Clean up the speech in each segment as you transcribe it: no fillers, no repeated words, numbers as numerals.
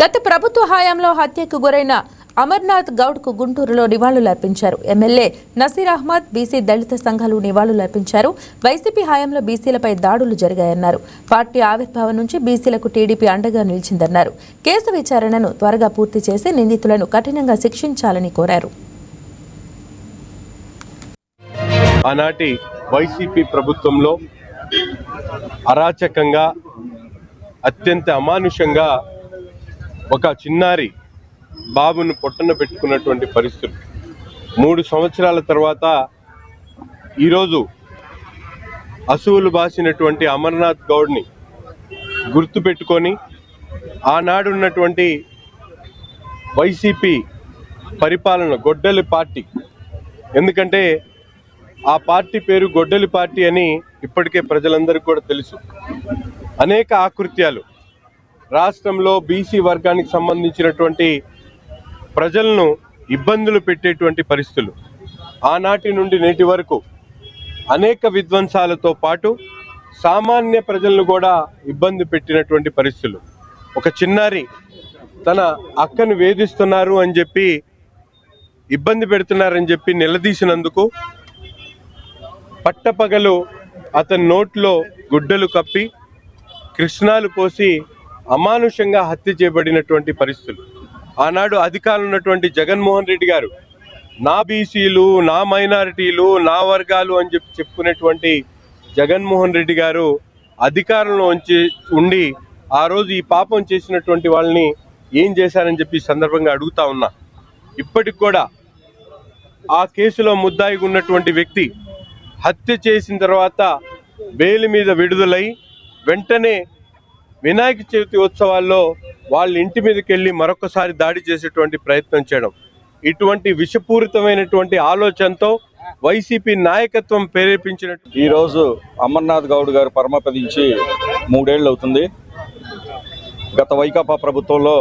గత ప్రభుత్వ హయాంలో హత్యకు గురైన అమర్నాథ్ గౌడ్కు గుంటూరులో నివాళులర్పించారు. ఎమ్మెల్యే నసీర్ అహ్మద్, బీసీ దళిత సంఘాలు నివాళులర్పించారు. వైసీపీ హయాంలో బీసీలపై దాడులు జరిగాయన్నారు. పార్టీ ఆవిర్భావం నుంచి బీసీలకు టీడీపీ అండగా నిలిచిందన్నారు. కేసు విచారణను త్వరగా పూర్తి చేసి నిందితులను కఠినంగా శిక్షించాలని కోరారు. ఆనాటి వైసీపీ ప్రభుత్వంలో అరాచకంగా, అత్యంత అమానుషంగా ఒక చిన్నారి బాబును పొట్టన పెట్టుకున్నటువంటి పరిస్థితులు 3 సంవత్సరాల తర్వాత ఈరోజు అసువులు బాసినటువంటి అమర్నాథ్ గౌడ్ని గుర్తుపెట్టుకొని ఆనాడు ఉన్నటువంటి వైసీపీ పరిపాలన గొడ్డలి పార్టీ, ఎందుకంటే ఆ పార్టీ పేరు గొడ్డలి పార్టీ అని ఇప్పటికే ప్రజలందరికీ కూడా తెలుసు. అనేక ఆకృత్యాలు రాష్ట్రంలో బీసీ వర్గానికి సంబంధించినటువంటి ప్రజలను ఇబ్బందులు పెట్టేటువంటి పరిస్థితులు ఆనాటి నుండి నేటి వరకు అనేక విధ్వంసాలతో పాటు సామాన్య ప్రజలను కూడా ఇబ్బంది పెట్టినటువంటి పరిస్థితులు. ఒక చిన్నారి తన అక్కను వేధిస్తున్నారు అని చెప్పి, ఇబ్బంది పెడుతున్నారని చెప్పి నిలదీసినందుకు పట్టపగలు అతని నోట్లో గుడ్డలు కప్పి కృష్ణాలు పోసి అమానుషంగా హత్య చేయబడినటువంటి పరిస్థితులు. ఆనాడు అధికారంలో ఉన్నటువంటి జగన్మోహన్ రెడ్డి గారు నా బీసీలు, నా మైనారిటీలు, నా వర్గాలు అని చెప్పి చెప్పుకునేటువంటి జగన్మోహన్ రెడ్డి గారు అధికారంలో ఉండి ఆ రోజు ఈ పాపం చేసినటువంటి వాళ్ళని ఏం చేశారని చెప్పి సందర్భంగా అడుగుతా ఉన్నా. ఇప్పటికి కూడా ఆ కేసులో ముద్దాయిగా ఉన్నటువంటి వ్యక్తి హత్య చేసిన తర్వాత బెయిల్ మీద విడుదలై వెంటనే వినాయక చవితి ఉత్సవాల్లో వాళ్ళ ఇంటి మీదకి వెళ్ళి మరొకసారి దాడి చేసేటువంటి ప్రయత్నం చేయడం, ఇటువంటి విషపూరితమైనటువంటి ఆలోచనతో వైసీపీ నాయకత్వం ప్రేరేపించినట్టు. ఈరోజు అమర్నాథ్ గౌడ్ గారు పరమపదించి 3 ఏళ్ళు అవుతుంది. గత వైకాపా ప్రభుత్వంలో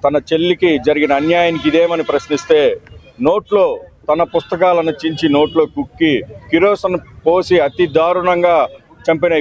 తన చెల్లికి జరిగిన అన్యాయానికి ఇదేమని ప్రశ్నిస్తే నోట్లో తన పుస్తకాలను చించి నోట్లో కుక్కి కిరోసిన్ పోసి అతి దారుణంగా చంపిన